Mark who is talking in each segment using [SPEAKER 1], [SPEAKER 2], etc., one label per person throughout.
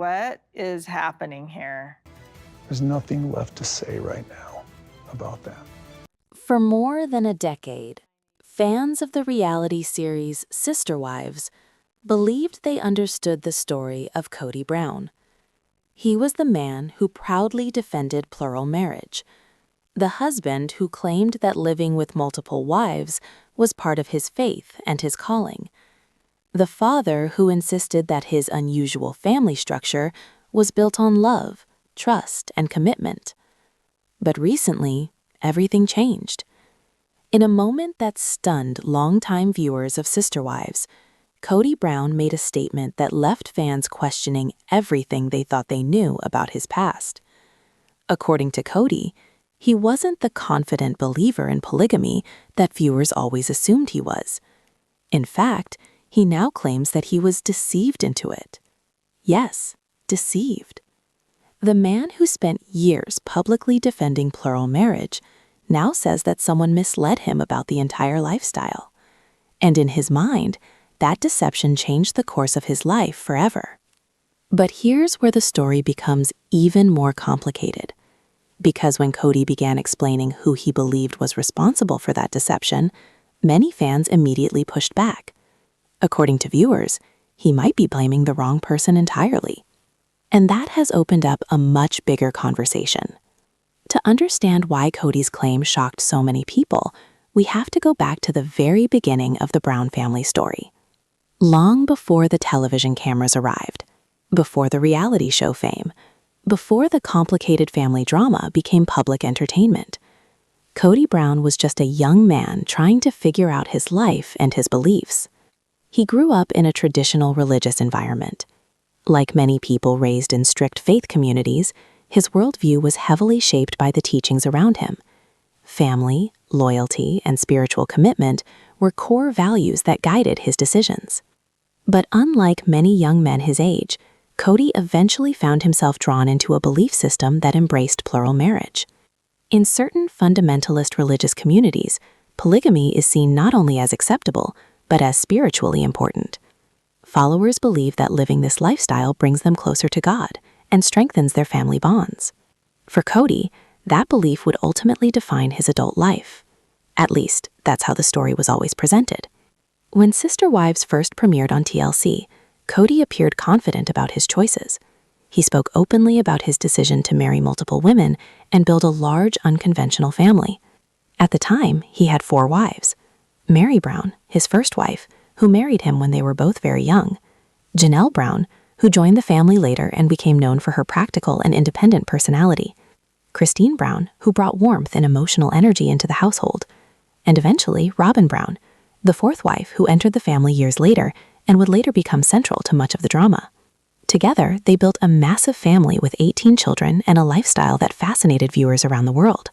[SPEAKER 1] What is happening here?
[SPEAKER 2] There's nothing left to say right now about that.
[SPEAKER 3] For more than a decade, fans of the reality series Sister Wives believed they understood the story of Kody Brown. He was the man who proudly defended plural marriage, the husband who claimed that living with multiple wives was part of his faith and his calling, the father who insisted that his unusual family structure was built on love, trust, and commitment. But recently, everything changed. In a moment that stunned longtime viewers of Sister Wives, Kody Brown made a statement that left fans questioning everything they thought they knew about his past. According to Kody, he wasn't the confident believer in polygamy that viewers always assumed he was. In fact, he now claims that he was deceived into it. Yes, deceived. The man who spent years publicly defending plural marriage now says that someone misled him about the entire lifestyle. And in his mind, that deception changed the course of his life forever. But here's where the story becomes even more complicated. Because when Kody began explaining who he believed was responsible for that deception, many fans immediately pushed back. According to viewers, he might be blaming the wrong person entirely. And that has opened up a much bigger conversation. To understand why Kody's claim shocked so many people, we have to go back to the very beginning of the Brown family story. Long before the television cameras arrived, before the reality show fame, before the complicated family drama became public entertainment, Kody Brown was just a young man trying to figure out his life and his beliefs. He grew up in a traditional religious environment. Like many people raised in strict faith communities, his worldview was heavily shaped by the teachings around him. Family, loyalty, and spiritual commitment were core values that guided his decisions. But unlike many young men his age, Kody eventually found himself drawn into a belief system that embraced plural marriage. In certain fundamentalist religious communities, polygamy is seen not only as acceptable, but as spiritually important. Followers believe that living this lifestyle brings them closer to God and strengthens their family bonds. For Kody, that belief would ultimately define his adult life. At least, that's how the story was always presented. When Sister Wives first premiered on TLC, Kody appeared confident about his choices. He spoke openly about his decision to marry multiple women and build a large, unconventional family. At the time, he had 4 wives. Meri Brown, his first wife, who married him when they were both very young. Janelle Brown, who joined the family later and became known for her practical and independent personality. Christine Brown, who brought warmth and emotional energy into the household. And eventually, Robyn Brown, the 4th wife who entered the family years later and would later become central to much of the drama. Together, they built a massive family with 18 children and a lifestyle that fascinated viewers around the world.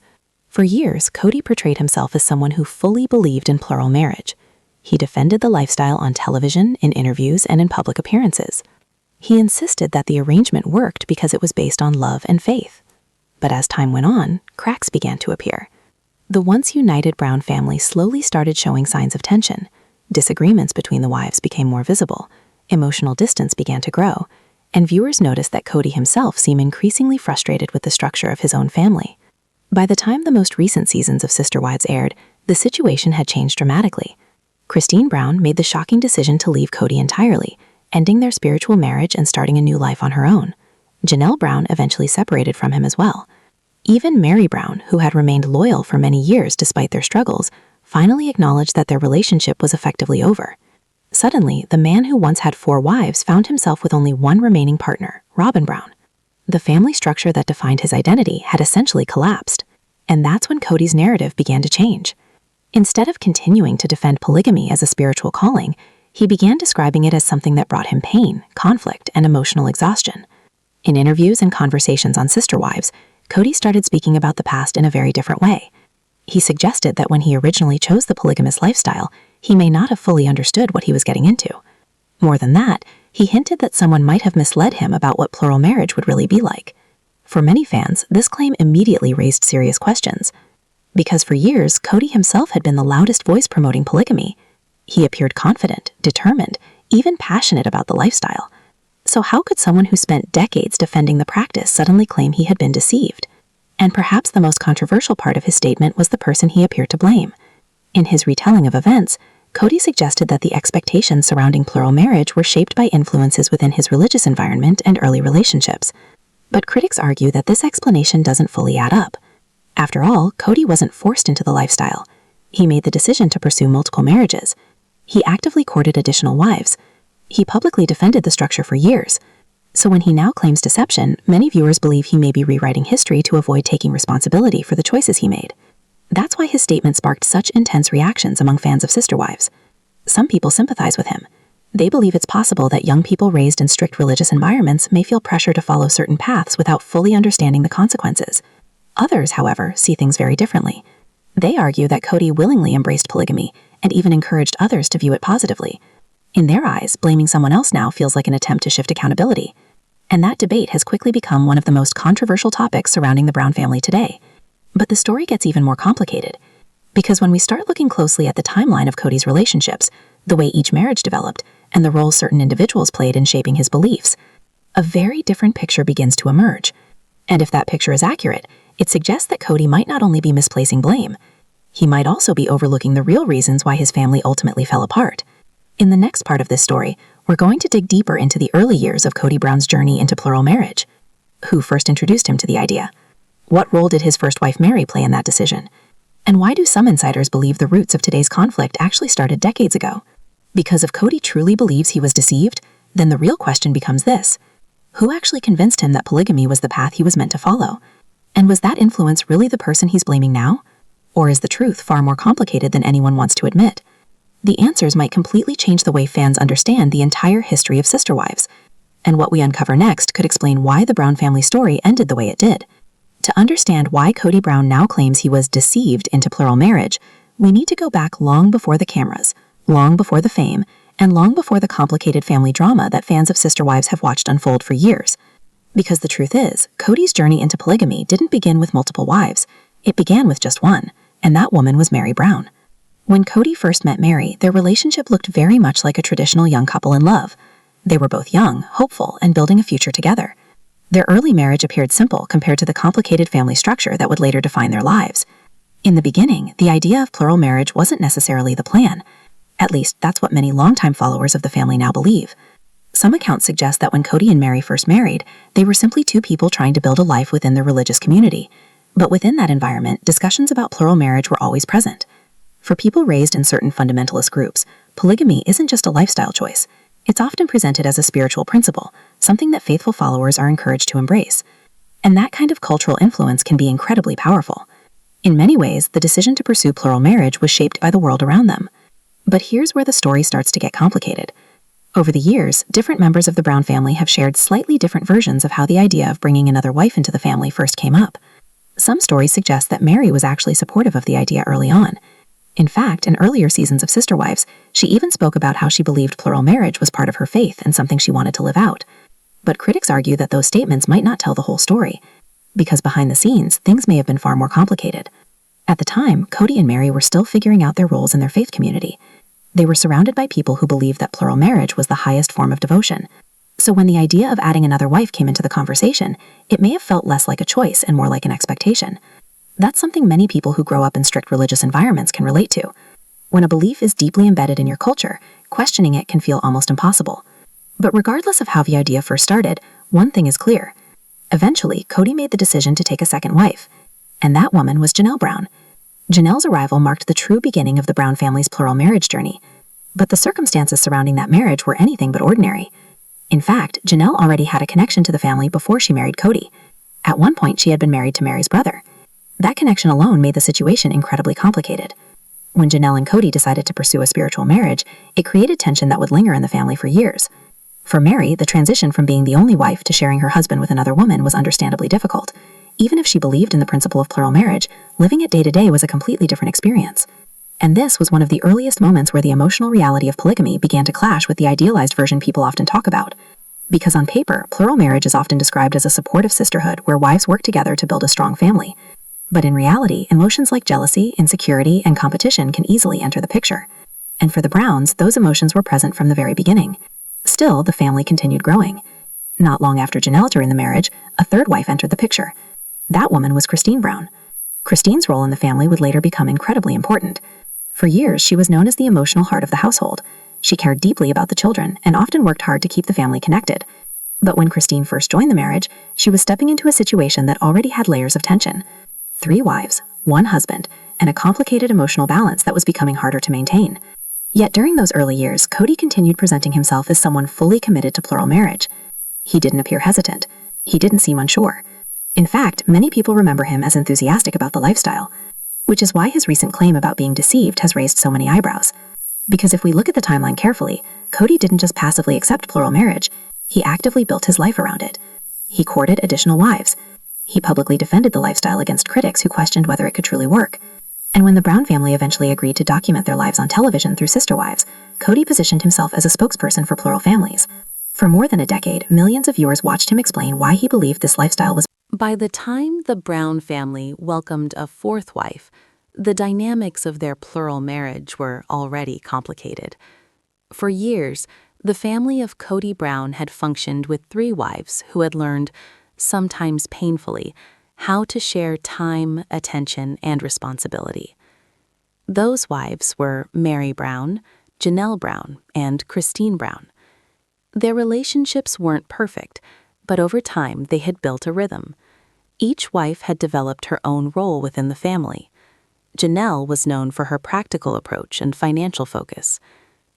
[SPEAKER 3] For years, Kody portrayed himself as someone who fully believed in plural marriage. He defended the lifestyle on television, in interviews, and in public appearances. He insisted that the arrangement worked because it was based on love and faith. But as time went on, cracks began to appear. The once united Brown family slowly started showing signs of tension. Disagreements between the wives became more visible. Emotional distance began to grow, and viewers noticed that Kody himself seemed increasingly frustrated with the structure of his own family. By the time the most recent seasons of Sister Wives aired, the situation had changed dramatically. Christine Brown made the shocking decision to leave Kody entirely, ending their spiritual marriage and starting a new life on her own. Janelle Brown eventually separated from him as well. Even Meri Brown, who had remained loyal for many years despite their struggles, finally acknowledged that their relationship was effectively over. Suddenly, the man who once had 4 wives found himself with only one remaining partner, Robyn Brown. The family structure that defined his identity had essentially collapsed, and that's when Kody's narrative began to change. Instead of continuing to defend polygamy as a spiritual calling, he began describing it as something that brought him pain, conflict, and emotional exhaustion. In interviews and conversations on Sister Wives, Kody started speaking about the past in a very different way. He suggested that when he originally chose the polygamous lifestyle, he may not have fully understood what he was getting into. More than that, he hinted that someone might have misled him about what plural marriage would really be like. For many fans, this claim immediately raised serious questions. Because for years, Kody himself had been the loudest voice promoting polygamy. He appeared confident, determined, even passionate about the lifestyle. So So how could someone who spent decades defending the practice suddenly claim he had been deceived? And perhaps the most controversial part of his statement was the person he appeared to blame. In his retelling of events, Kody suggested that the expectations surrounding plural marriage were shaped by influences within his religious environment and early relationships. But critics argue that this explanation doesn't fully add up. After all, Kody wasn't forced into the lifestyle. He made the decision to pursue multiple marriages. He actively courted additional wives. He publicly defended the structure for years. So when he now claims deception, many viewers believe he may be rewriting history to avoid taking responsibility for the choices he made. That's why his statement sparked such intense reactions among fans of Sister Wives. Some people sympathize with him. They believe it's possible that young people raised in strict religious environments may feel pressure to follow certain paths without fully understanding the consequences. Others, however, see things very differently. They argue that Kody willingly embraced polygamy and even encouraged others to view it positively. In their eyes, blaming someone else now feels like an attempt to shift accountability. And that debate has quickly become one of the most controversial topics surrounding the Brown family today. But the story gets even more complicated, because when we start looking closely at the timeline of Kody's relationships, the way each marriage developed, and the role certain individuals played in shaping his beliefs, a very different picture begins to emerge. And if that picture is accurate, it suggests that Kody might not only be misplacing blame, he might also be overlooking the real reasons why his family ultimately fell apart. In the next part of this story, we're going to dig deeper into the early years of Kody Brown's journey into plural marriage. Who first introduced him to the idea? What role did his first wife Meri play in that decision? And why do some insiders believe the roots of today's conflict actually started decades ago? Because if Kody truly believes he was deceived, then the real question becomes this: who actually convinced him that polygamy was the path he was meant to follow? And was that influence really the person he's blaming now? Or is the truth far more complicated than anyone wants to admit? The answers might completely change the way fans understand the entire history of Sister Wives. And what we uncover next could explain why the Brown family story ended the way it did. To understand why Kody Brown now claims he was deceived into plural marriage, we need to go back long before the cameras, long before the fame, and long before the complicated family drama that fans of Sister Wives have watched unfold for years. Because the truth is, Kody's journey into polygamy didn't begin with multiple wives. It began with just one, and that woman was Meri Brown. When Kody first met Meri, their relationship looked very much like a traditional young couple in love. They were both young, hopeful, and building a future together. Their early marriage appeared simple compared to the complicated family structure that would later define their lives. In the beginning, the idea of plural marriage wasn't necessarily the plan. At least, that's what many longtime followers of the family now believe. Some accounts suggest that when Kody and Meri first married, they were simply two people trying to build a life within their religious community. But within that environment, discussions about plural marriage were always present. For people raised in certain fundamentalist groups, polygamy isn't just a lifestyle choice. It's often presented as a spiritual principle, something that faithful followers are encouraged to embrace. And that kind of cultural influence can be incredibly powerful. In many ways, the decision to pursue plural marriage was shaped by the world around them. But here's where the story starts to get complicated. Over the years, different members of the Brown family have shared slightly different versions of how the idea of bringing another wife into the family first came up. Some stories suggest that Meri was actually supportive of the idea early on. In fact, in earlier seasons of Sister Wives, she even spoke about how she believed plural marriage was part of her faith and something she wanted to live out. But critics argue that those statements might not tell the whole story, because behind the scenes, things may have been far more complicated. At the time, Kody and Meri were still figuring out their roles in their faith community. They were surrounded by people who believed that plural marriage was the highest form of devotion. So when the idea of adding another wife came into the conversation, it may have felt less like a choice and more like an expectation. That's something many people who grow up in strict religious environments can relate to. When a belief is deeply embedded in your culture, questioning it can feel almost impossible. But regardless of how the idea first started, one thing is clear. Eventually, Kody made the decision to take a second wife, and that woman was Janelle Brown. Janelle's arrival marked the true beginning of the Brown family's plural marriage journey, but the circumstances surrounding that marriage were anything but ordinary. In fact, Janelle already had a connection to the family before she married Kody. At one point, she had been married to Meri's brother. That connection alone made the situation incredibly complicated. When Janelle and Kody decided to pursue a spiritual marriage, it created tension that would linger in the family for years. For Meri, the transition from being the only wife to sharing her husband with another woman was understandably difficult. Even if she believed in the principle of plural marriage, living it day to day was a completely different experience. And this was one of the earliest moments where the emotional reality of polygamy began to clash with the idealized version people often talk about. Because on paper, plural marriage is often described as a supportive sisterhood where wives work together to build a strong family. But in reality, emotions like jealousy, insecurity, and competition can easily enter the picture. And for the Browns, those emotions were present from the very beginning. Still, the family continued growing.
[SPEAKER 4] Not long after Janelle entered the marriage, a third wife entered the picture. That woman was Kody Brown. Kody's role in the family would later become incredibly important. For years, she was known as the emotional heart of the household. She cared deeply about the children and often worked hard to keep the family connected. But when Kody first joined the marriage, she was stepping into a situation that already had layers of tension. 3 wives, 1 husband, and a complicated emotional balance that was becoming harder to maintain. Yet during those early years, Kody continued presenting himself as someone fully committed to plural marriage. He didn't appear hesitant. He didn't seem unsure. In fact, many people remember him as enthusiastic about the lifestyle, which is why his recent claim about being deceived has raised so many eyebrows. Because if we look at the timeline carefully, Kody didn't just passively accept plural marriage, he actively built his life around it. He courted additional wives. He publicly defended the lifestyle against critics who questioned whether it could truly work. And when the Brown family eventually agreed to document their lives on television through sister wives, Kody positioned himself as a spokesperson for plural families. For more than a decade, millions of viewers watched him explain why he believed this lifestyle was.
[SPEAKER 3] By the time the Brown family welcomed a 4th wife, the dynamics of their plural marriage were already complicated. For years, the family of Kody Brown had functioned with 3 wives who had learned, sometimes painfully, how to share time, attention, and responsibility. Those wives were Meri Brown, Janelle Brown, and Kody Brown. Their relationships weren't perfect, but over time they had built a rhythm. Each wife had developed her own role within the family. Janelle was known for her practical approach and financial focus.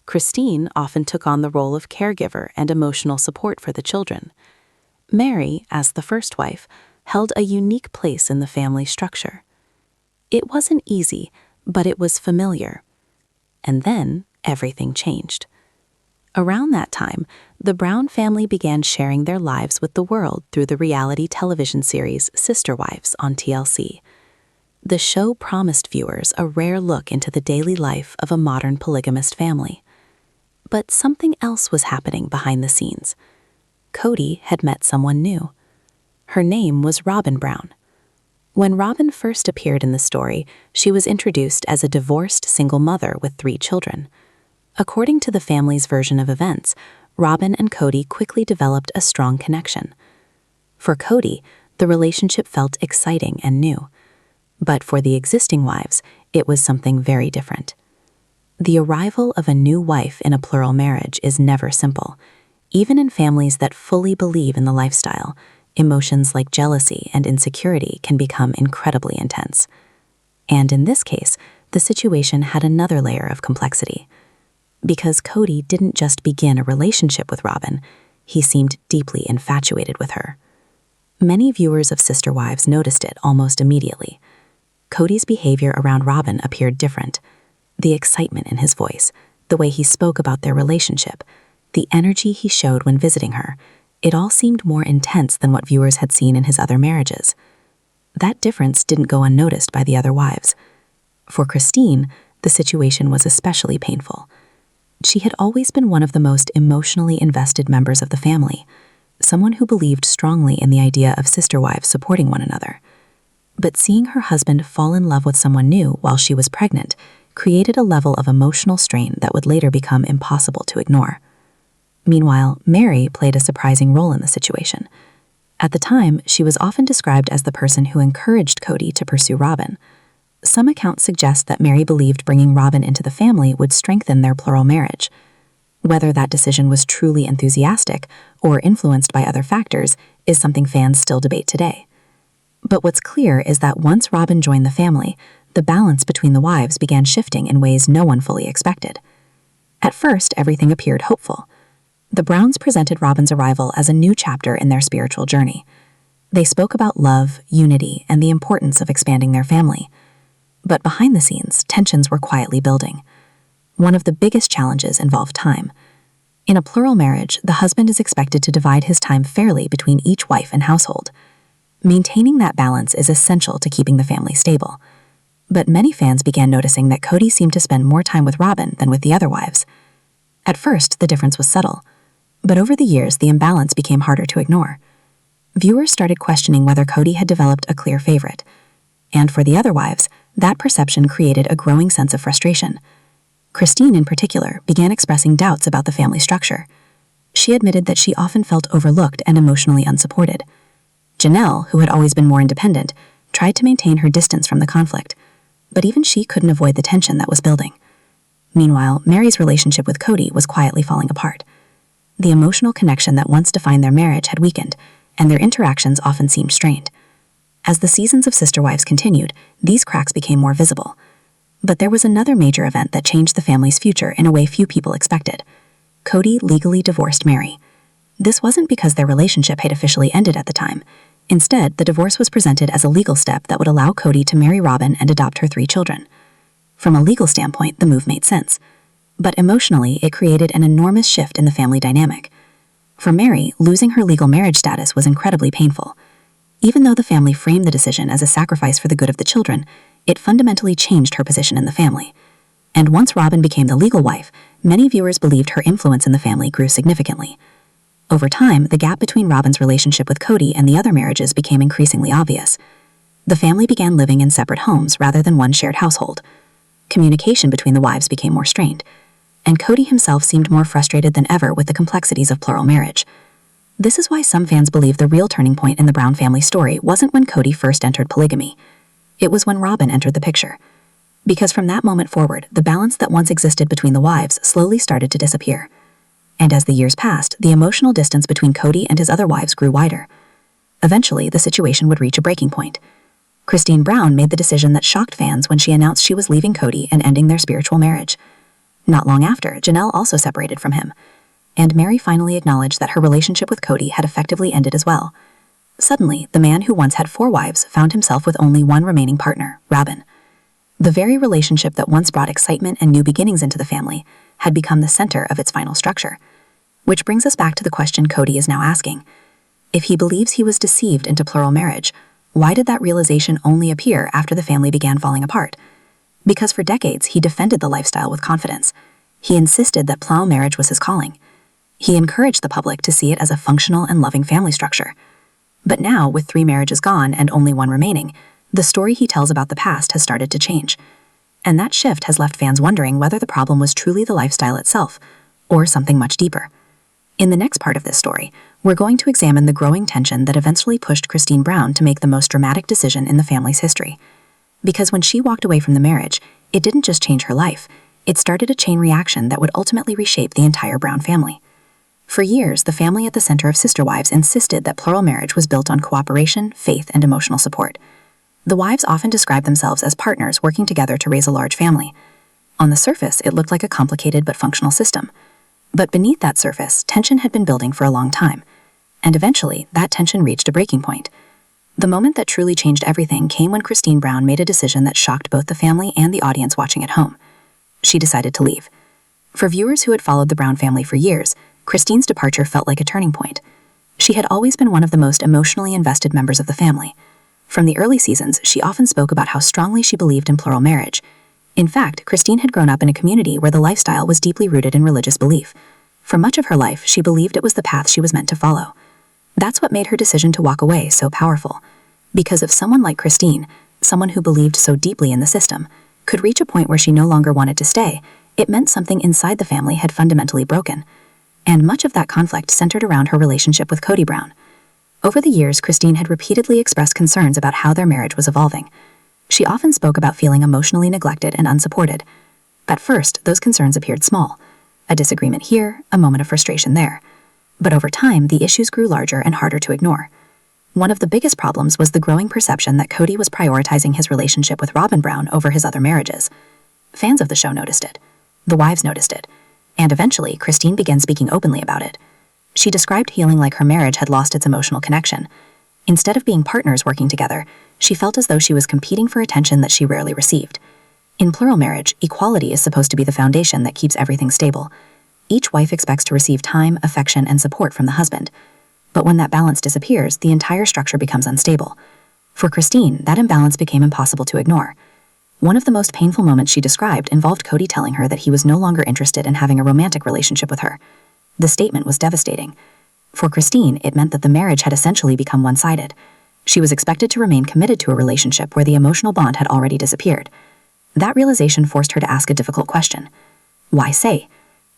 [SPEAKER 3] Kody often took on the role of caregiver and emotional support for the children. Meri, as the first wife, held a unique place in the family structure. It wasn't easy, but it was familiar. And then everything changed. Around that time, the Brown family began sharing their lives with the world through the reality television series Sister Wives on TLC. The show promised viewers a rare look into the daily life of a modern polygamist family. But something else was happening behind the scenes. Kody had met someone new. Her name was Robyn Brown. When Robyn first appeared in the story, she was introduced as a divorced single mother with 3 children. According to the family's version of events, Robyn and Kody quickly developed a strong connection. For Kody, the relationship felt exciting and new. But for the existing wives, it was something very different. The arrival of a new wife in a plural marriage is never simple. Even in families that fully believe in the lifestyle, emotions like jealousy and insecurity can become incredibly intense. And in this case, the situation had another layer of complexity. Because Kody didn't just begin a relationship with Robyn, he seemed deeply infatuated with her. Many viewers of Sister Wives noticed it almost immediately. Kody's behavior around Robyn appeared different. The excitement in his voice, the way he spoke about their relationship, the energy he showed when visiting her, it all seemed more intense than what viewers had seen in his other marriages. That difference didn't go unnoticed by the other wives. For Kody, the situation was especially painful. She had always been one of the most emotionally invested members of the family, someone who believed strongly in the idea of sister wives supporting one another. But seeing her husband fall in love with someone new while she was pregnant created a level of emotional strain that would later become impossible to ignore. Meanwhile, Meri played a surprising role in the situation. At the time, she was often described as the person who encouraged Kody to pursue Robyn. Some accounts suggest that Meri believed bringing Robyn into the family would strengthen their plural marriage. Whether that decision was truly enthusiastic or influenced by other factors is something fans still debate today. But what's clear is that once Robyn joined the family, the balance between the wives began shifting in ways no one fully expected. At first, everything appeared hopeful. The Browns presented Robyn's arrival as a new chapter in their spiritual journey. They spoke about love, unity, and the importance of expanding their family. But behind the scenes, tensions were quietly building. One of the biggest challenges involved time. In a plural marriage, the husband is expected to divide his time fairly between each wife and household. Maintaining that balance is essential to keeping the family stable. But many fans began noticing that Kody seemed to spend more time with Robyn than with the other wives. At first, the difference was subtle. But over the years, the imbalance became harder to ignore. Viewers started questioning whether Kody had developed a clear favorite. And for the other wives, that perception created a growing sense of frustration. Kody, in particular, began expressing doubts about the family structure.
[SPEAKER 4] She admitted that she often felt overlooked and emotionally unsupported. Janelle, who had always been more independent, tried to maintain her distance from the conflict, but even she couldn't avoid the tension that was building. Meanwhile, Meri's relationship with Kody was quietly falling apart. The emotional connection that once defined their marriage had weakened, and their interactions often seemed strained. As the seasons of Sister Wives continued, these cracks became more visible. But there was another major event that changed the family's future in a way few people expected. Kody legally divorced Meri. This wasn't because their relationship had officially ended at the time. Instead, the divorce was presented as a legal step that would allow Kody to marry Robyn and adopt her 3 children. From a legal standpoint, the move made sense. But emotionally, it created an enormous shift in the family dynamic. For Meri, losing her legal marriage status was incredibly painful. Even though the family framed the decision as a sacrifice for the good of the children, it fundamentally changed her position in the family. And once Robyn became the legal wife, many viewers believed her influence in the family grew significantly. Over time, the gap between Robyn's relationship with Kody and the other marriages became increasingly obvious. The family began living in separate homes rather than one shared household. Communication between the wives became more strained, and Kody himself seemed more frustrated than ever with the complexities of plural marriage. This is why some fans believe the real turning point in the Brown family story wasn't when Kody first entered polygamy. It was when Robyn entered the picture. Because from that moment forward, the balance that once existed between the wives slowly started to disappear. And as the years passed, the emotional distance between Kody and his other wives grew wider. Eventually, the situation would reach a breaking point. Kody Brown made the decision that shocked fans when she announced she was leaving Kody and ending their spiritual marriage. Not long after, Janelle also separated from him, and Meri finally acknowledged that her relationship with Kody had effectively ended as well. Suddenly, the man who once had 4 wives found himself with only one remaining partner, Robyn. The very relationship that once brought excitement and new beginnings into the family had become the center of its final structure. Which brings us back to the question Kody is now asking. If he believes he was deceived into plural marriage, why did that realization only appear after the family began falling apart? Because for decades, he defended the lifestyle with confidence. He insisted that plural marriage was his calling. He encouraged the public to see it as a functional and loving family structure. But now, with 3 marriages gone and only one remaining, the story he tells about the past has started to change. And that shift has left fans wondering whether the problem was truly the lifestyle itself, or something much deeper. In the next part of this story, we're going to examine the growing tension that eventually pushed Kody Brown to make the most dramatic decision in the family's history. Because when she walked away from the marriage, it didn't just change her life, it started a chain reaction that would ultimately reshape the entire Brown family. For years, the family at the center of Sister Wives insisted that plural marriage was built on cooperation, faith, and emotional support. The wives often described themselves as partners working together to raise a large family. On the surface, it looked like a complicated but functional system. But beneath that surface, tension had been building for a long time. And eventually, that tension reached a breaking point. The moment that truly changed everything came when Kody Brown made a decision that shocked both the family and the audience watching at home. She decided to leave. For viewers who had followed the Brown family for years, Kody's departure felt like a turning point. She had always been one of the most emotionally invested members of the family. From the early seasons, she often spoke about how strongly she believed in plural marriage. In fact, Kody had grown up in a community where the lifestyle was deeply rooted in religious belief. For much of her life, she believed it was the path she was meant to follow. That's what made her decision to walk away so powerful. Because if someone like Kody, someone who believed so deeply in the system, could reach a point where she no longer wanted to stay, it meant something inside the family had fundamentally broken. And much of that conflict centered around her relationship with Kody Brown. Over the years, Kody had repeatedly expressed concerns about how their marriage was evolving. She often spoke about feeling emotionally neglected and unsupported. At first, those concerns appeared small. A disagreement here, a moment of frustration there. But over time, the issues grew larger and harder to ignore. One of the biggest problems was the growing perception that Kody was prioritizing his relationship with Robyn Brown over his other marriages. Fans of the show noticed it. The wives noticed it. And eventually, Kody began speaking openly about it. She described feeling like her marriage had lost its emotional connection. Instead of being partners working together, she felt as though she was competing for attention that she rarely received. In plural marriage, equality is supposed to be the foundation that keeps everything stable. Each wife expects to receive time, affection, and support from the husband. But when that balance disappears, the entire structure becomes unstable. For Kody, that imbalance became impossible to ignore. One of the most painful moments she described involved Kody telling her that he was no longer interested in having a romantic relationship with her. The statement was devastating. For Kody, it meant that the marriage had essentially become one-sided. She was expected to remain committed to a relationship where the emotional bond had already disappeared. That realization forced her to ask a difficult question. Why say?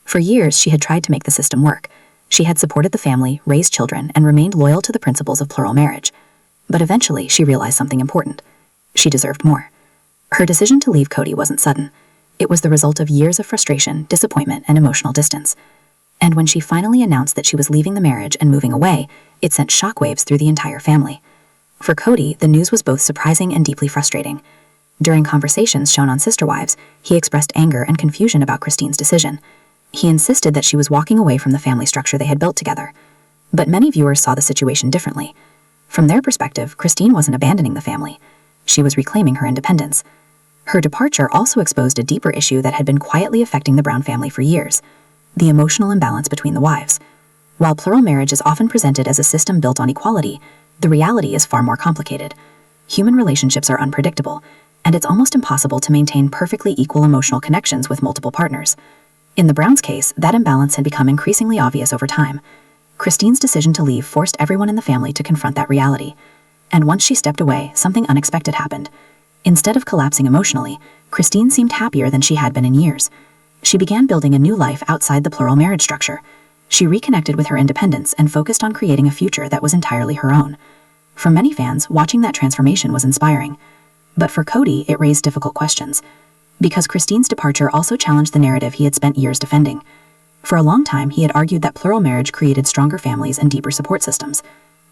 [SPEAKER 4] For years, she had tried to make the system work. She had supported the family, raised children, and remained loyal to the principles of plural marriage. But eventually, she realized something important. She deserved more. Her decision to leave Kody wasn't sudden. It was the result of years of frustration, disappointment, and emotional distance. And when she finally announced that she was leaving the marriage and moving away, it sent shockwaves through the entire family. For Kody, the news was both surprising and deeply frustrating. During conversations shown on Sister Wives, he expressed anger and confusion about Christine's decision. He insisted that she was walking away from the family structure they had built together. But many viewers saw the situation differently. From their perspective, Christine wasn't abandoning the family. She was reclaiming her independence. Her departure also exposed a deeper issue that had been quietly affecting the Brown family for years: the emotional imbalance between the wives. While plural marriage is often presented as a system built on equality, the reality is far more complicated. Human relationships are unpredictable, and it's almost impossible to maintain perfectly equal emotional connections with multiple partners. In the Browns' case, that imbalance had become increasingly obvious over time. Christine's decision to leave forced everyone in the family to confront that reality. And once she stepped away, something unexpected happened. Instead of collapsing emotionally, Christine seemed happier than she had been in years. She began building a new life outside the plural marriage structure. She reconnected with her independence and focused on creating a future that was entirely her own. For many fans, watching that transformation was inspiring. But for Kody, it raised difficult questions. Because Christine's departure also challenged the narrative he had spent years defending. For a long time, he had argued that plural marriage created stronger families and deeper support systems.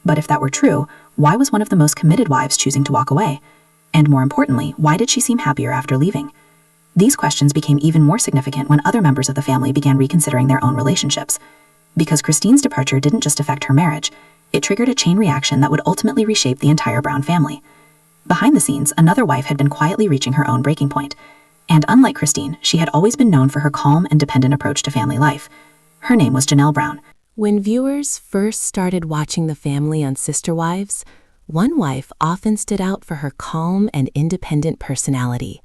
[SPEAKER 4] But if that were true, why was one of the most committed wives choosing to walk away? And more importantly, why did she seem happier after leaving? These questions became even more significant when other members of the family began reconsidering their own relationships. Because Christine's departure didn't just affect her marriage, it triggered a chain reaction that would ultimately reshape the entire Brown family. Behind the scenes, another wife had been quietly reaching her own breaking point. And unlike Christine, she had always been known for her calm and dependent approach to family life. Her name was Janelle Brown.
[SPEAKER 3] When viewers first started watching the family on Sister Wives, one wife often stood out for her calm and independent personality,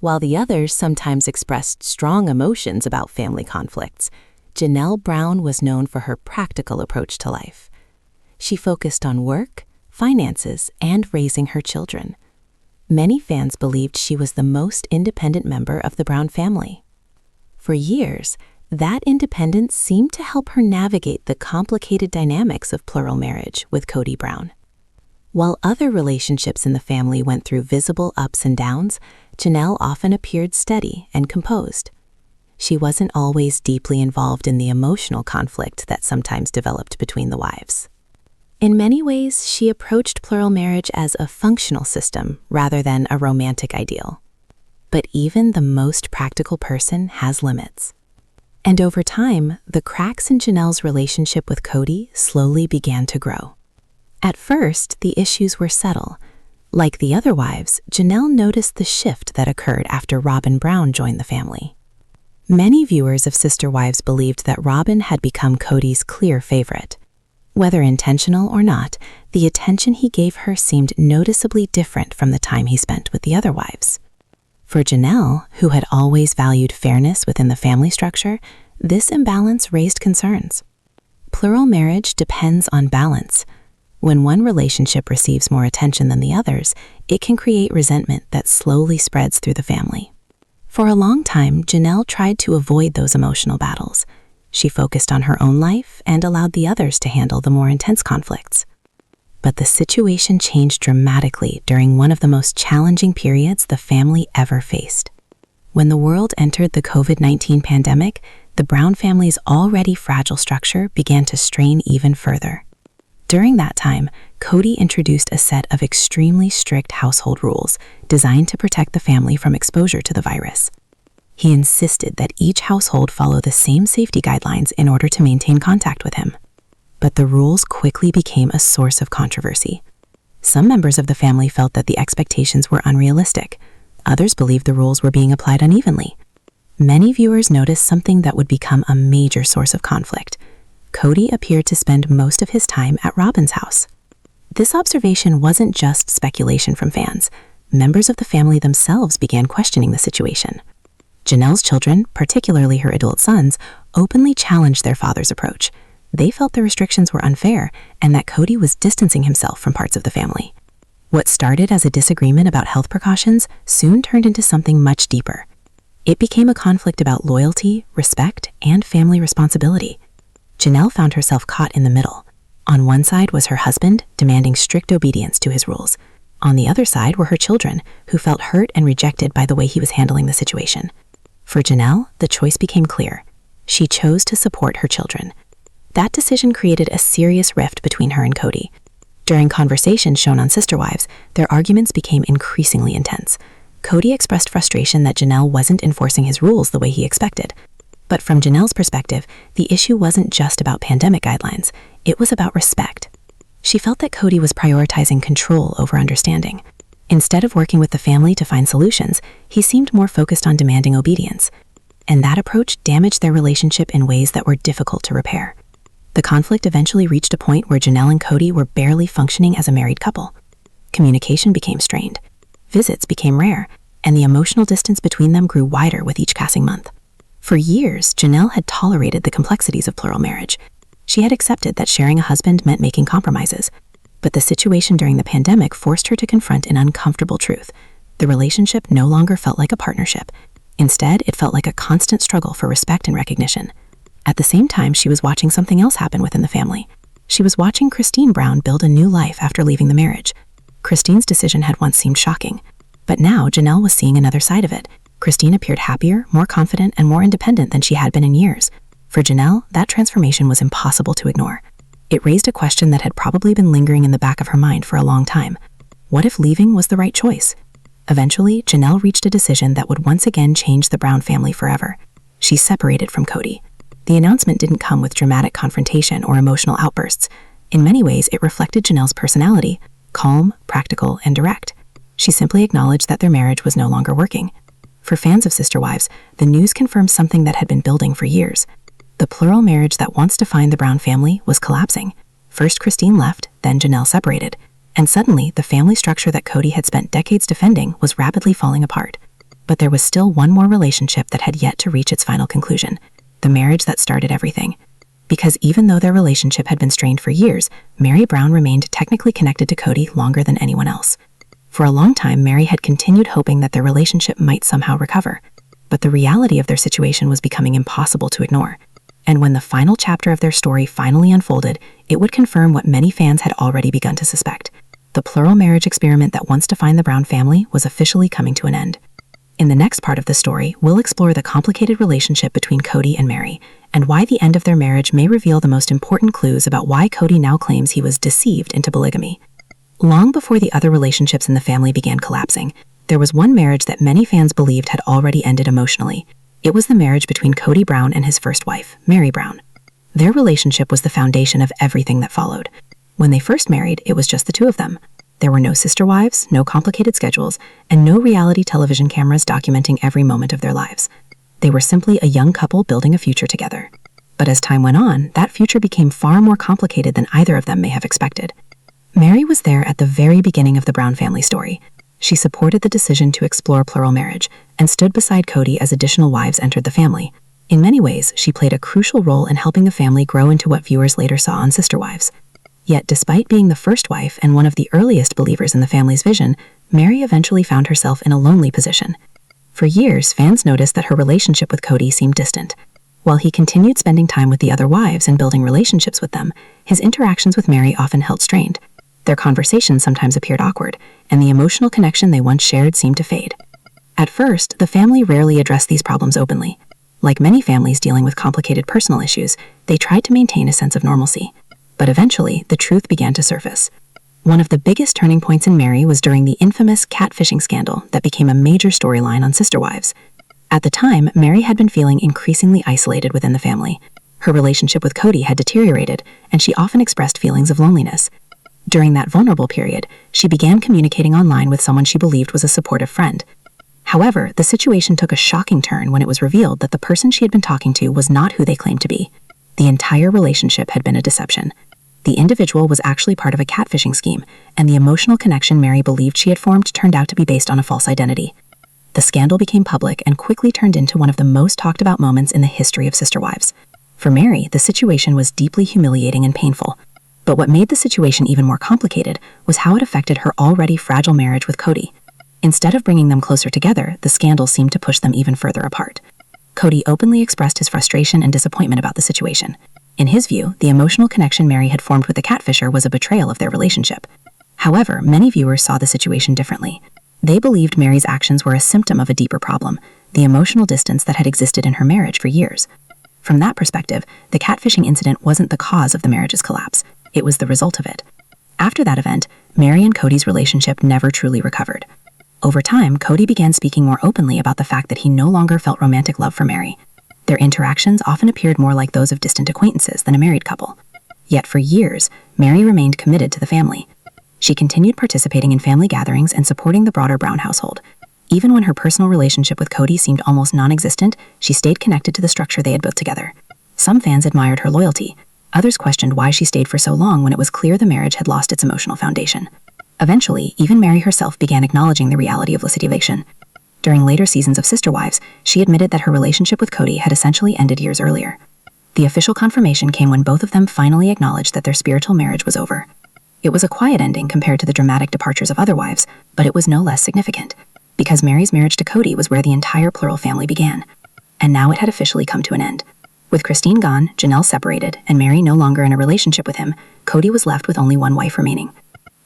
[SPEAKER 3] while the others sometimes expressed strong emotions about family conflicts. Janelle Brown was known for her practical approach to life. She focused on work, finances, and raising her children. Many fans believed she was the most independent member of the Brown family. For years, that independence seemed to help her navigate the complicated dynamics of plural marriage with Kody Brown. While other relationships in the family went through visible ups and downs, Janelle often appeared steady and composed. She wasn't always deeply involved in the emotional conflict that sometimes developed between the wives. In many ways, she approached plural marriage as a functional system rather than a romantic ideal. But even the most practical person has limits. And over time, the cracks in Janelle's relationship with Kody slowly began to grow. At first, the issues were subtle. Like the other wives, Janelle noticed the shift that occurred after Robyn Brown joined the family. Many viewers of Sister Wives believed that Robyn had become Kody's clear favorite. Whether intentional or not, the attention he gave her seemed noticeably different from the time he spent with the other wives. For Janelle, who had always valued fairness within the family structure, this imbalance raised concerns. Plural marriage depends on balance. When one relationship receives more attention than the others, it can create resentment that slowly spreads through the family. For a long time, Janelle tried to avoid those emotional battles. She focused on her own life and allowed the others to handle the more intense conflicts. But the situation changed dramatically during one of the most challenging periods the family ever faced. When the world entered the COVID-19 pandemic, the Brown family's already fragile structure began to strain even further. During that time, Kody introduced a set of extremely strict household rules designed to protect the family from exposure to the virus. He insisted that each household follow the same safety guidelines in order to maintain contact with him. But the rules quickly became a source of controversy. Some members of the family felt that the expectations were unrealistic. Others believed the rules were being applied unevenly. Many viewers noticed something that would become a major source of conflict. Kody appeared to spend most of his time at Robyn's house. This observation wasn't just speculation from fans. Members of the family themselves began questioning the situation. Janelle's children, particularly her adult sons, openly challenged their father's approach. They felt the restrictions were unfair and that Kody was distancing himself from parts of the family. What started as a disagreement about health precautions soon turned into something much deeper. It became a conflict about loyalty, respect, and family responsibility.
[SPEAKER 4] Janelle found herself caught in the middle. On one side was her husband, demanding strict obedience to his rules. On the other side were her children, who felt hurt and rejected by the way he was handling the situation. For Janelle, the choice became clear. She chose to support her children. That decision created a serious rift between her and Kody. During conversations shown on Sister Wives, their arguments became increasingly intense. Kody expressed frustration that Janelle wasn't enforcing his rules the way he expected. But from Janelle's perspective, the issue wasn't just about pandemic guidelines, it was about respect. She felt that Kody was prioritizing control over understanding. Instead of working with the family to find solutions, he seemed more focused on demanding obedience. And that approach damaged their relationship in ways that were difficult to repair. The conflict eventually reached a point where Janelle and Kody were barely functioning as a married couple. Communication became strained. Visits became rare, and the emotional distance between them grew wider with each passing month. For years, Janelle had tolerated the complexities of plural marriage. She had accepted that sharing a husband meant making compromises. But the situation during the pandemic forced her to confront an uncomfortable truth. The relationship no longer felt like a partnership. Instead, it felt like a constant struggle for respect and recognition. At the same time, she was watching something else happen within the family. She was watching Kody Brown build a new life after leaving the marriage. Kody's decision had once seemed shocking. But now, Janelle was seeing another side of it. Kody appeared happier, more confident, and more independent than she had been in years. For Janelle, that transformation was impossible to ignore. It raised a question that had probably been lingering in the back of her mind for a long time. What if leaving was the right choice? Eventually, Janelle reached a decision that would once again change the Brown family forever. She separated from Kody. The announcement didn't come with dramatic confrontation or emotional outbursts. In many ways, it reflected Janelle's personality, calm, practical, and direct. She simply acknowledged that their marriage was no longer working. For fans of Sister Wives, the news confirmed something that had been building for years. The plural marriage that once defined the Brown family was collapsing. First Kody left, then Janelle separated. And suddenly, the family structure that Kody had spent decades defending was rapidly falling apart. But there was still one more relationship that had yet to reach its final conclusion. The marriage that started everything. Because even though their relationship had been strained for years, Meri Brown remained technically connected to Kody longer than anyone else. For a long time, Meri had continued hoping that their relationship might somehow recover. But the reality of their situation was becoming impossible to ignore. And when the final chapter of their story finally unfolded, it would confirm what many fans had already begun to suspect. The plural marriage experiment that once defined the Brown family was officially coming to an end. In the next part of the story, we'll explore the complicated relationship between Kody and Meri, and why the end of their marriage may reveal the most important clues about why Kody now claims he was deceived into polygamy. Long before the other relationships in the family began collapsing, there was one marriage that many fans believed had already ended emotionally. It was the marriage between Kody Brown and his first wife, Meri Brown. Their relationship was the foundation of everything that followed. When they first married, it was just the two of them. There were no sister wives, no complicated schedules, and no reality television cameras documenting every moment of their lives. They were simply a young couple building a future together. But as time went on, that future became far more complicated than either of them may have expected. Meri was there at the very beginning of the Brown family story. She supported the decision to explore plural marriage and stood beside Kody as additional wives entered the family. In many ways, she played a crucial role in helping the family grow into what viewers later saw on Sister Wives. Yet, despite being the first wife and one of the earliest believers in the family's vision, Meri eventually found herself in a lonely position. For years, fans noticed that her relationship with Kody seemed distant. While he continued spending time with the other wives and building relationships with them, his interactions with Meri often felt strained. Their conversations sometimes appeared awkward, and the emotional connection they once shared seemed to fade. At first, the family rarely addressed these problems openly. Like many families dealing with complicated personal issues, they tried to maintain a sense of normalcy. But eventually, the truth began to surface. One of the biggest turning points in Meri was during the infamous catfishing scandal that became a major storyline on Sister Wives. At the time, Meri had been feeling increasingly isolated within the family. Her relationship with Kody had deteriorated, and she often expressed feelings of loneliness. During that vulnerable period, she began communicating online with someone she believed was a supportive friend. However, the situation took a shocking turn when it was revealed that the person she had been talking to was not who they claimed to be. The entire relationship had been a deception. The individual was actually part of a catfishing scheme, and the emotional connection Meri believed she had formed turned out to be based on a false identity. The scandal became public and quickly turned into one of the most talked about moments in the history of Sister Wives. For Meri, the situation was deeply humiliating and painful. But what made the situation even more complicated was how it affected her already fragile marriage with Kody. Instead of bringing them closer together, the scandal seemed to push them even further apart. Kody openly expressed his frustration and disappointment about the situation. In his view, the emotional connection Meri had formed with the catfisher was a betrayal of their relationship. However, many viewers saw the situation differently. They believed Meri's actions were a symptom of a deeper problem, the emotional distance that had existed in her marriage for years. From that perspective, the catfishing incident wasn't the cause of the marriage's collapse, it was the result of it. After that event, Meri and Kody's relationship never truly recovered. Over time, Kody began speaking more openly about the fact that he no longer felt romantic love for Meri. Their interactions often appeared more like those of distant acquaintances than a married couple. Yet for years, Meri remained committed to the family. She continued participating in family gatherings and supporting the broader Brown household. Even when her personal relationship with Kody seemed almost non-existent, she stayed connected to the structure they had built together. Some fans admired her loyalty. Others questioned why she stayed for so long when it was clear the marriage had lost its emotional foundation. Eventually, even Meri herself began acknowledging the reality of liquidation. During later seasons of Sister Wives, she admitted that her relationship with Kody had essentially ended years earlier. The official confirmation came when both of them finally acknowledged that their spiritual marriage was over. It was a quiet ending compared to the dramatic departures of other wives, but it was no less significant, because Meri's marriage to Kody was where the entire Plural family began. And now it had officially come to an end. With Christine gone, Janelle separated, and Meri no longer in a relationship with him, Kody was left with only one wife remaining.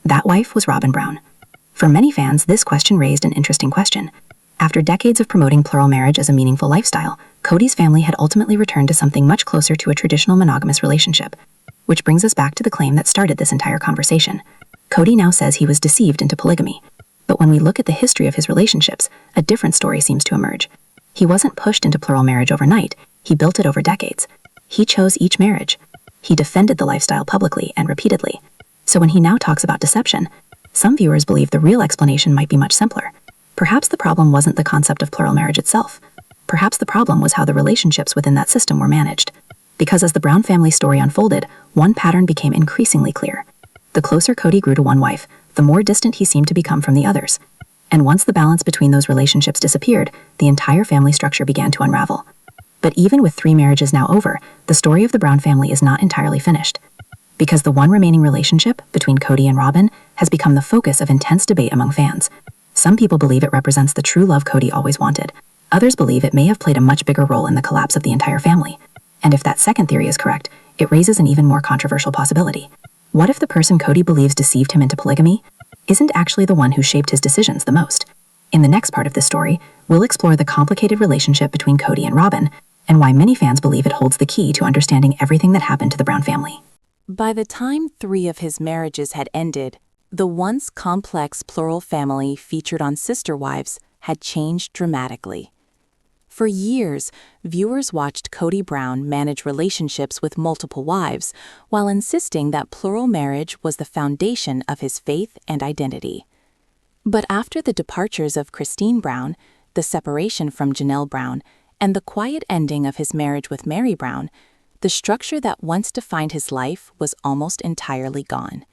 [SPEAKER 4] That wife was Robyn Brown. For many fans, this question raised an interesting question. After decades of promoting plural marriage as a meaningful lifestyle, Kody's family had ultimately returned to something much closer to a traditional monogamous relationship. Which brings us back to the claim that started this entire conversation. Kody now says he was deceived into polygamy. But when we look at the history of his relationships, a different story seems to emerge. He wasn't pushed into plural marriage overnight, he built it over decades. He chose each marriage. He defended the lifestyle publicly and repeatedly. So when he now talks about deception, some viewers believe the real explanation might be much simpler. Perhaps the problem wasn't the concept of plural marriage itself. Perhaps the problem was how the relationships within that system were managed. Because as the Brown family story unfolded, one pattern became increasingly clear. The closer Kody grew to one wife, the more distant he seemed to become from the others. And once the balance between those relationships disappeared, the entire family structure began to unravel. But even with 3 marriages now over, the story of the Brown family is not entirely finished. Because the one remaining relationship, between Kody and Robyn, has become the focus of intense debate among fans. Some people believe it represents the true love Kody always wanted. Others believe it may have played a much bigger role in the collapse of the entire family. And if that second theory is correct, it raises an even more controversial possibility. What if the person Kody believes deceived him into polygamy isn't actually the one who shaped his decisions the most? In the next part of this story, we'll explore the complicated relationship between Kody and Robyn, and why many fans believe it holds the key to understanding everything that happened to the Brown family.
[SPEAKER 3] By the time 3 of his marriages had ended, the once complex plural family featured on Sister Wives had changed dramatically. For years, viewers watched Kody Brown manage relationships with multiple wives, while insisting that plural marriage was the foundation of his faith and identity. But after the departures of Christine Brown, the separation from Janelle Brown, and the quiet ending of his marriage with Meri Brown, the structure that once defined his life was almost entirely gone.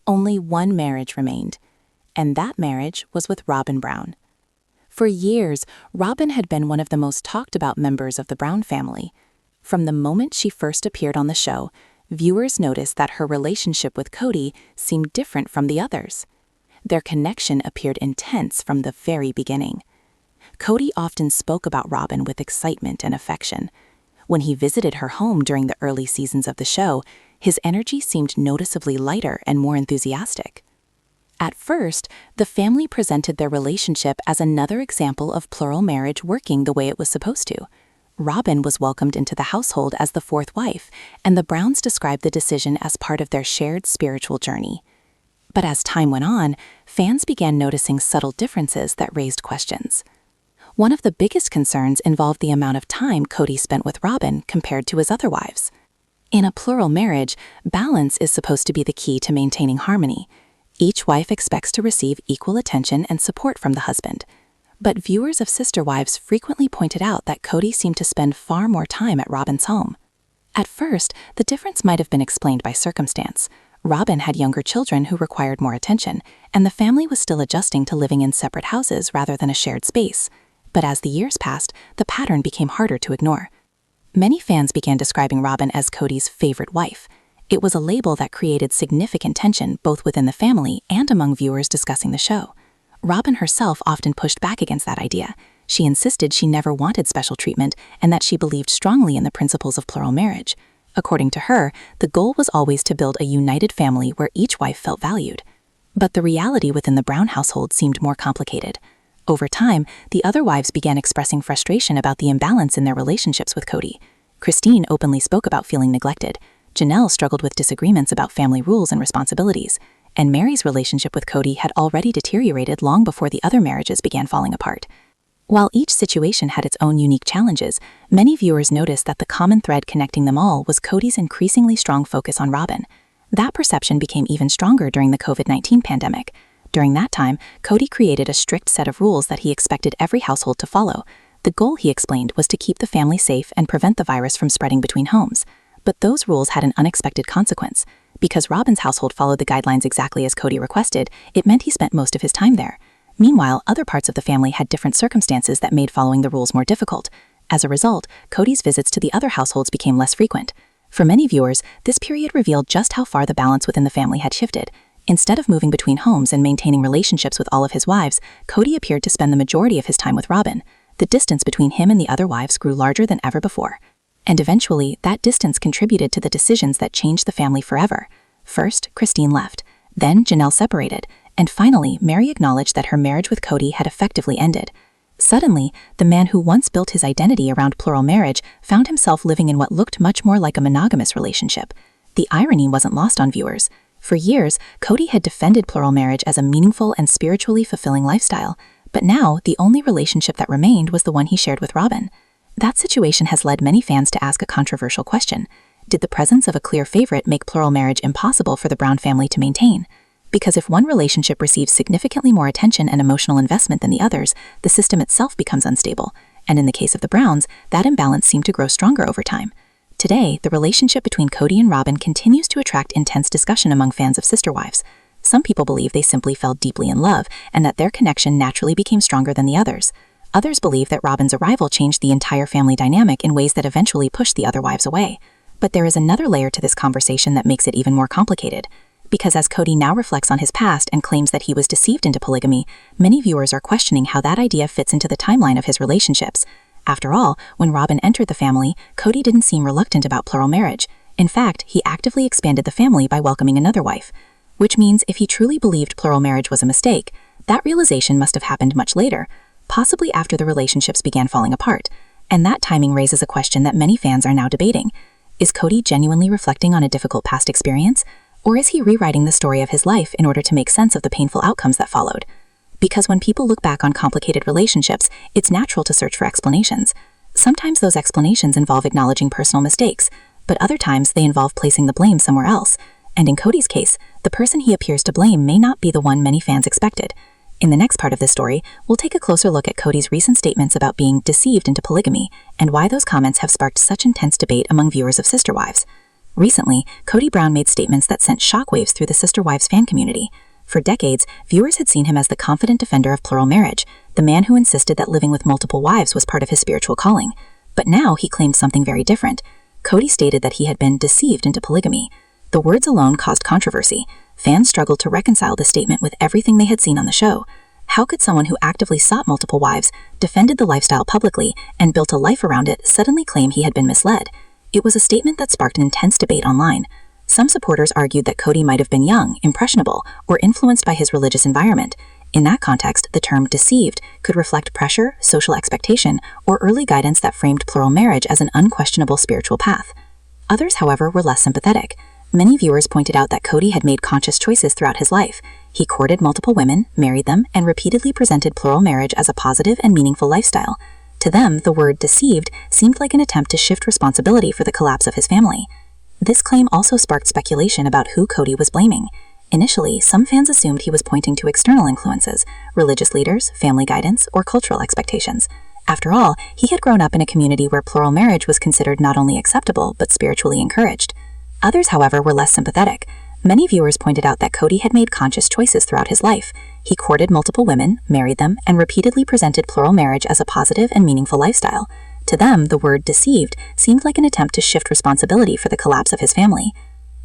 [SPEAKER 3] Only one marriage remained, and that marriage was with Robyn Brown. For years, Robyn had been one of the most talked about members of the Brown family. From the moment she first appeared on the show, viewers noticed that her relationship with Kody seemed different from the others. Their connection appeared intense from the very beginning. Kody often spoke about Robyn with excitement and affection. When he visited her home during the early seasons of the show, his energy seemed noticeably lighter and more enthusiastic. At first, the family presented their relationship as another example of plural marriage working the way it was supposed to. Robyn was welcomed into the household as the 4th wife, and the Browns described the decision as part of their shared spiritual journey. But as time went on, fans began noticing subtle differences that raised questions. One of the biggest concerns involved the amount of time Kody spent with Robyn compared to his other wives. In a plural marriage, balance is supposed to be the key to maintaining harmony. Each wife expects to receive equal attention and support from the husband. But viewers of Sister Wives frequently pointed out that Kody seemed to spend far more time at Robyn's home. At first, the difference might have been explained by circumstance. Robyn had younger children who required more attention, and the family was still adjusting to living in separate houses rather than a shared space. But as the years passed, the pattern became harder to ignore. Many fans began describing Robyn as Kody's favorite wife. It was a label that created significant tension both within the family and among viewers discussing the show. Robyn herself often pushed back against that idea. She insisted she never wanted special treatment and that she believed strongly in the principles of plural marriage. According to her, the goal was always to build a united family where each wife felt valued. But the reality within the Brown household seemed more complicated. Over time, the other wives began expressing frustration about the imbalance in their relationships with Kody. Christine openly spoke about feeling neglected. Janelle struggled with disagreements about family rules and responsibilities. And Meri's relationship with Kody had already deteriorated long before the other marriages began falling apart. While each situation had its own unique challenges, many viewers noticed that the common thread connecting them all was Kody's increasingly strong focus on Robyn. That perception became even stronger during the COVID-19 pandemic. During that time, Kody created a strict set of rules that he expected every household to follow. The goal, he explained, was to keep the family safe and prevent the virus from spreading between homes. But those rules had an unexpected consequence. Because Robyn's household followed the guidelines exactly as Kody requested, it meant he spent most of his time there. Meanwhile, other parts of the family had different circumstances that made following the rules more difficult. As a result, Kody's visits to the other households became less frequent. For many viewers, this period revealed just how far the balance within the family had shifted. Instead of moving between homes and maintaining relationships with all of his wives, Kody appeared to spend the majority of his time with Robyn. The distance between him and the other wives grew larger than ever before. And eventually, that distance contributed to the decisions that changed the family forever. First, Christine left. Then, Janelle separated. And finally, Meri acknowledged that her marriage with Kody had effectively ended. Suddenly, the man who once built his identity around plural marriage found himself living in what looked much more like a monogamous relationship. The irony wasn't lost on viewers. For years, Kody had defended plural marriage as a meaningful and spiritually fulfilling lifestyle, but now the only relationship that remained was the one he shared with Robyn. That situation has led many fans to ask a controversial question. Did the presence of a clear favorite make plural marriage impossible for the Brown family to maintain? Because if one relationship receives significantly more attention and emotional investment than the others, the system itself becomes unstable. And in the case of the Browns, that imbalance seemed to grow stronger over time. Today, the relationship between Kody and Robyn continues to attract intense discussion among fans of sister wives. Some people believe they simply fell deeply in love and that their connection naturally became stronger than the others. Others believe that Robyn's arrival changed the entire family dynamic in ways that eventually pushed the other wives away. But there is another layer to this conversation that makes it even more complicated. Because as Kody now reflects on his past and claims that he was deceived into polygamy, many viewers are questioning how that idea fits into the timeline of his relationships. After all, when Robyn entered the family, Kody didn't seem reluctant about plural marriage. In fact, he actively expanded the family by welcoming another wife. Which means if he truly believed plural marriage was a mistake, that realization must have happened much later, possibly after the relationships began falling apart. And that timing raises a question that many fans are now debating. Is Kody genuinely reflecting on a difficult past experience? Or is he rewriting the story of his life in order to make sense of the painful outcomes that followed? Because when people look back on complicated relationships, it's natural to search for explanations. Sometimes those explanations involve acknowledging personal mistakes, but other times they involve placing the blame somewhere else. And in Kody's case, the person he appears to blame may not be the one many fans expected. In the next part of this story, we'll take a closer look at Kody's recent statements about being deceived into polygamy and why those comments have sparked such intense debate among viewers of sister wives. Recently, Kody Brown made statements that sent shockwaves through the sister wives fan community. For decades, viewers had seen him as the confident defender of plural marriage, the man who insisted that living with multiple wives was part of his spiritual calling. But now he claimed something very different. Kody stated that he had been deceived into polygamy. The words alone caused controversy. Fans struggled to reconcile the statement with everything they had seen on the show. How could someone who actively sought multiple wives, defended the lifestyle publicly, and built a life around it suddenly claim he had been misled? It was a statement that sparked an intense debate online. Some supporters argued that Kody might have been young, impressionable, or influenced by his religious environment. In that context, the term deceived could reflect pressure, social expectation, or early guidance that framed plural marriage as an unquestionable spiritual path. Others, however, were less sympathetic. Many viewers pointed out that Kody had made conscious choices throughout his life. He courted multiple women, married them, and repeatedly presented plural marriage as a positive and meaningful lifestyle. To them, the word deceived seemed like an attempt to shift responsibility for the collapse of his family. This claim also sparked speculation about who Kody was blaming. Initially, some fans assumed he was pointing to external influences, religious leaders, family guidance, or cultural expectations. After all, he had grown up in a community where plural marriage was considered not only acceptable, but spiritually encouraged. Others, however, were less sympathetic. Many viewers pointed out that Kody had made conscious choices throughout his life. He courted multiple women, married them, and repeatedly presented plural marriage as a positive and meaningful lifestyle. To them, the word deceived seemed like an attempt to shift responsibility for the collapse of his family.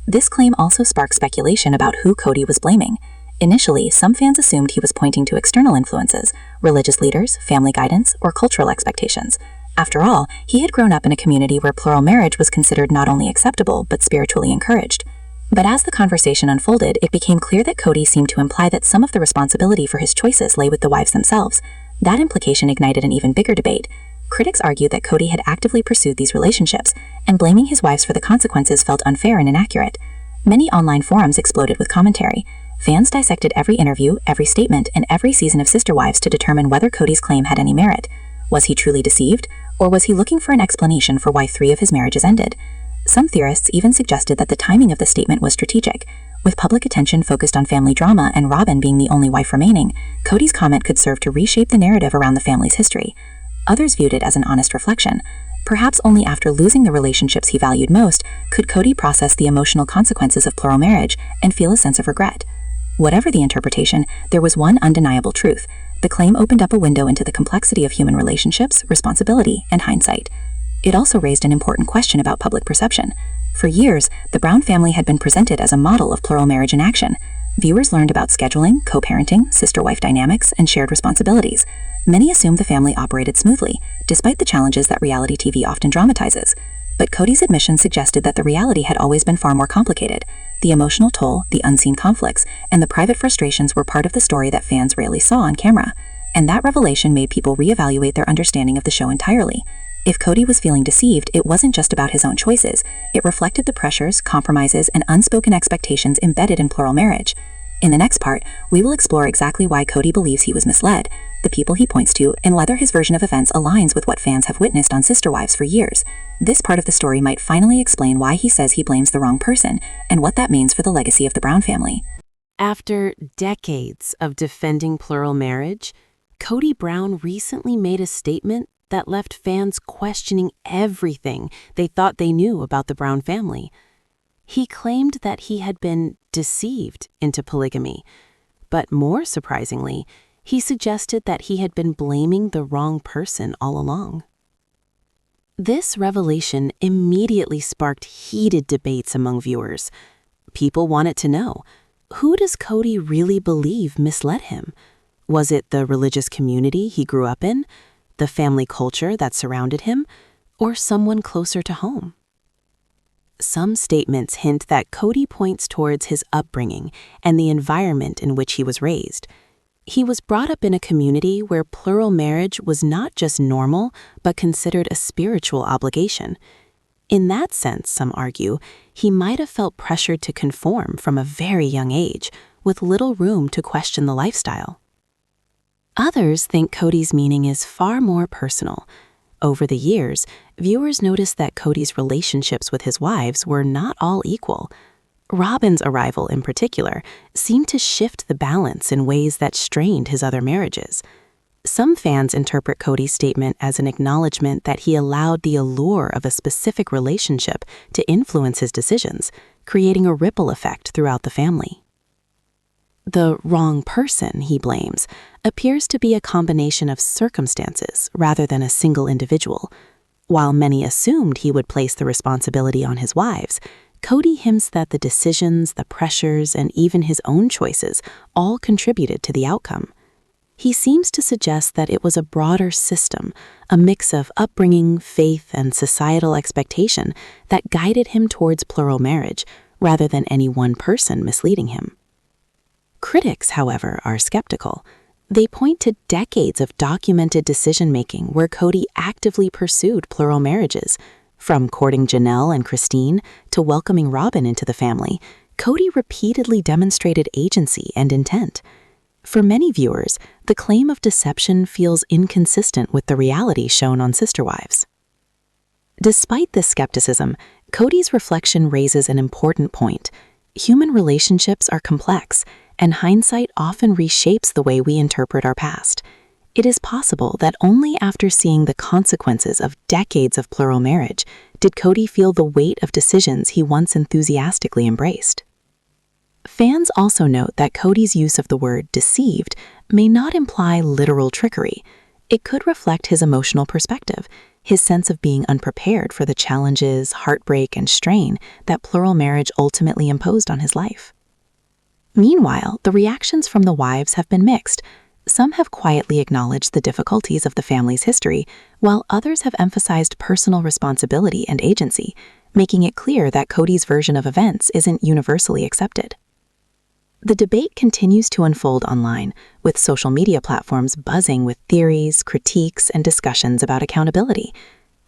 [SPEAKER 3] This claim also sparked speculation about who Kody was blaming. Initially, some fans assumed he was pointing to external influences, religious leaders, family guidance, or cultural expectations.
[SPEAKER 4] After all, he had grown up in a community where plural marriage was considered not only acceptable, but spiritually encouraged. But as the conversation unfolded, it became clear that Kody seemed to imply that some of the responsibility for his choices lay with the wives themselves. That implication ignited an even bigger debate. Critics argued that Kody had actively pursued these relationships, and blaming his wives for the consequences felt unfair and inaccurate. Many online forums exploded with commentary. Fans dissected every interview, every statement, and every season of Sister Wives to determine whether Kody's claim had any merit. Was he truly deceived, or was he looking for an explanation for why 3 of his marriages ended? Some theorists even suggested that the timing of the statement was strategic. With public attention focused on family drama and Robyn being the only wife remaining, Kody's comment could serve to reshape the narrative around the family's history. Others viewed it as an honest reflection. Perhaps only after losing the relationships he valued most could Kody process the emotional consequences of plural marriage and feel a sense of regret. Whatever the interpretation, there was one undeniable truth. The claim opened up a window into the complexity of human relationships, responsibility, and hindsight. It also raised an important question about public perception. For years, the Brown family had been presented as a model of plural marriage in action. Viewers learned about scheduling, co-parenting, sister-wife dynamics, and shared responsibilities. Many assumed the family operated smoothly, despite the challenges that reality TV often dramatizes. But Kody's admission suggested that the reality had always been far more complicated. The emotional toll, the unseen conflicts, and the private frustrations were part of the story that fans rarely saw on camera. And that revelation made people reevaluate their understanding of the show entirely. If Kody was feeling deceived, it wasn't just about his own choices. It reflected the pressures, compromises, and unspoken expectations embedded in plural marriage. In the next part, we will explore exactly why Kody believes he was misled, the people he points to, and whether his version of events aligns with what fans have witnessed on Sister Wives for years. This part of the story might finally explain why he says he blames the wrong person, and what that means for the legacy of the Brown family.
[SPEAKER 3] After decades of defending plural marriage, Kody Brown recently made a statement that left fans questioning everything they thought they knew about the Brown family. He claimed that he had been deceived into polygamy, but more surprisingly, he suggested that he had been blaming the wrong person all along. This revelation immediately sparked heated debates among viewers. People wanted to know, who does Kody really believe misled him? Was it the religious community he grew up in, the family culture that surrounded him, or someone closer to home? Some statements hint that Kody points towards his upbringing and the environment in which he was raised. He was brought up in a community where plural marriage was not just normal, but considered a spiritual obligation. In that sense, some argue, he might have felt pressured to conform from a very young age, with little room to question the lifestyle. Others think Kody's meaning is far more personal. Over the years, viewers noticed that Kody's relationships with his wives were not all equal. Robyn's arrival, in particular, seemed to shift the balance in ways that strained his other marriages. Some fans interpret Kody's statement as an acknowledgement that he allowed the allure of a specific relationship to influence his decisions, creating a ripple effect throughout the family. The wrong person, he blames, appears to be a combination of circumstances rather than a single individual. While many assumed he would place the responsibility on his wives, Kody hints that the decisions, the pressures, and even his own choices all contributed to the outcome. He seems to suggest that it was a broader system, a mix of upbringing, faith, and societal expectation that guided him towards plural marriage, rather than any one person misleading him. Critics, however, are skeptical. They point to decades of documented decision-making where Kody actively pursued plural marriages. From courting Janelle and Christine to welcoming Robyn into the family, Kody repeatedly demonstrated agency and intent. For many viewers, the claim of deception feels inconsistent with the reality shown on Sister Wives. Despite this skepticism, Kody's reflection raises an important point. Human relationships are complex, and hindsight often reshapes the way we interpret our past. It is possible that only after seeing the consequences of decades of plural marriage did Kody feel the weight of decisions he once enthusiastically embraced. Fans also note that Kody's use of the word deceived may not imply literal trickery. It could reflect his emotional perspective, his sense of being unprepared for the challenges, heartbreak, and strain that plural marriage ultimately imposed on his life. Meanwhile, the reactions from the wives have been mixed. Some have quietly acknowledged the difficulties of the family's history, while others have emphasized personal responsibility and agency, making it clear that Kody's version of events isn't universally accepted. The debate continues to unfold online, with social media platforms buzzing with theories, critiques, and discussions about accountability.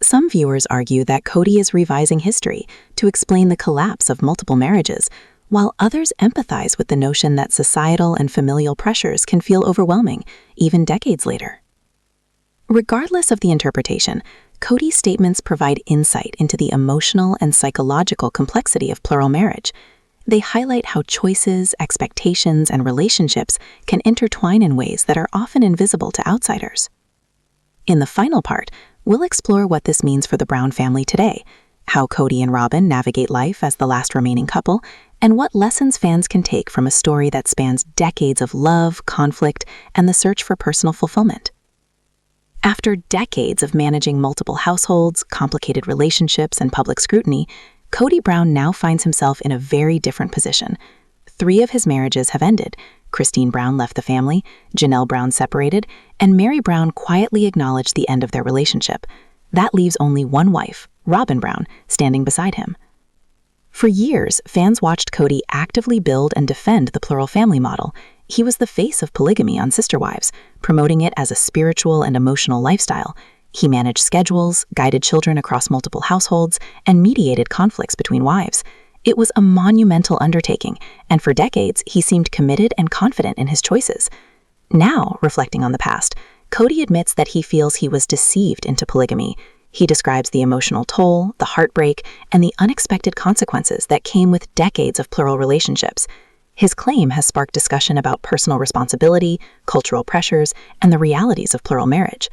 [SPEAKER 3] Some viewers argue that Kody is revising history to explain the collapse of multiple marriages, while others empathize with the notion that societal and familial pressures can feel overwhelming, even decades later. Regardless of the interpretation, Kody's statements provide insight into the emotional and psychological complexity of plural marriage. They highlight how choices, expectations, and relationships can intertwine in ways that are often invisible to outsiders. In the final part, we'll explore what this means for the Brown family today, how Kody and Robyn navigate life as the last remaining couple, and what lessons fans can take from a story that spans decades of love, conflict, and the search for personal fulfillment. After decades of managing multiple households, complicated relationships, and public scrutiny, Kody Brown now finds himself in a very different position. 3 of his marriages have ended. Christine Brown left the family, Janelle Brown separated, and Meri Brown quietly acknowledged the end of their relationship. That leaves only one wife, Robyn Brown, standing beside him. For years, fans watched Kody actively build and defend the plural family model. He was the face of polygamy on Sister Wives, promoting it as a spiritual and emotional lifestyle. He managed schedules, guided children across multiple households, and mediated conflicts between wives. It was a monumental undertaking, and for decades, he seemed committed and confident in his choices. Now, reflecting on the past, Kody admits that he feels he was deceived into polygamy. He describes the emotional toll, the heartbreak, and the unexpected consequences that came with decades of plural relationships. His claim has sparked discussion about personal responsibility, cultural pressures, and the realities of plural marriage.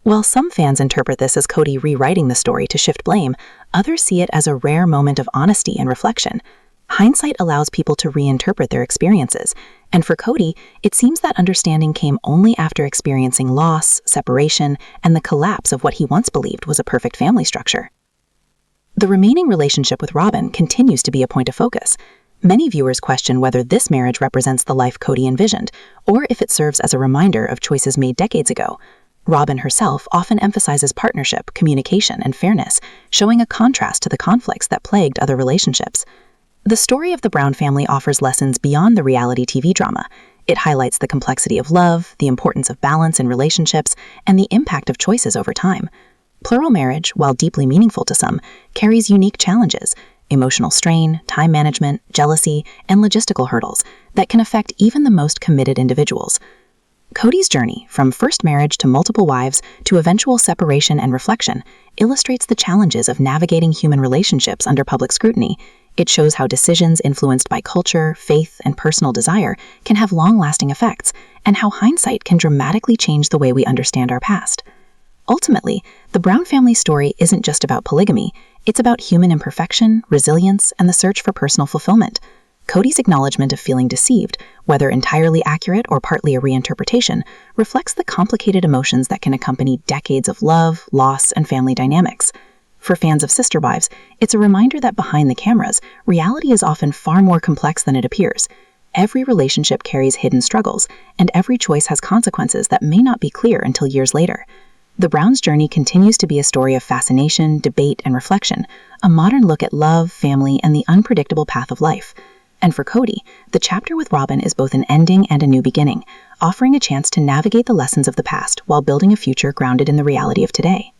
[SPEAKER 3] While some fans interpret this as Kody rewriting the story to shift blame, others see it as a rare moment of honesty and reflection. Hindsight allows people to reinterpret their experiences, and for Kody, it seems that understanding came only after experiencing loss, separation, and the collapse of what he once believed was a perfect family structure. The remaining relationship with Robyn continues to be a point of focus. Many viewers question whether this marriage represents the life Kody envisioned, or if it serves as a reminder of choices made decades ago. Robyn herself often emphasizes partnership, communication, and fairness, showing a contrast to the conflicts that plagued other relationships. The story of the Brown family offers lessons beyond the reality TV drama. It highlights the complexity of love, the importance of balance in relationships, and the impact of choices over time. Plural marriage, while deeply meaningful to some, carries unique challenges: emotional strain, time management, jealousy, and logistical hurdles that can affect even the most committed individuals. Kody's journey, from first marriage to multiple wives to eventual separation and reflection, illustrates the challenges of navigating human relationships under public scrutiny. It shows how decisions influenced by culture, faith, and personal desire can have long-lasting effects, and how hindsight can dramatically change the way we understand our past. Ultimately, the Brown family story isn't just about polygamy. It's about human imperfection, resilience, and the search for personal fulfillment. Kody's acknowledgement of feeling deceived, whether entirely accurate or partly a reinterpretation, reflects the complicated emotions that can accompany decades of love, loss, and family dynamics. For fans of Sister Wives, it's a reminder that behind the cameras, reality is often far more complex than it appears. Every relationship carries hidden struggles, and every choice has consequences that may not be clear until years later. The Browns' journey continues to be a story of fascination, debate, and reflection, a modern look at love, family, and the unpredictable path of life. And for Kody, the chapter with Robyn is both an ending and a new beginning, offering a chance to navigate the lessons of the past while building a future grounded in the reality of today.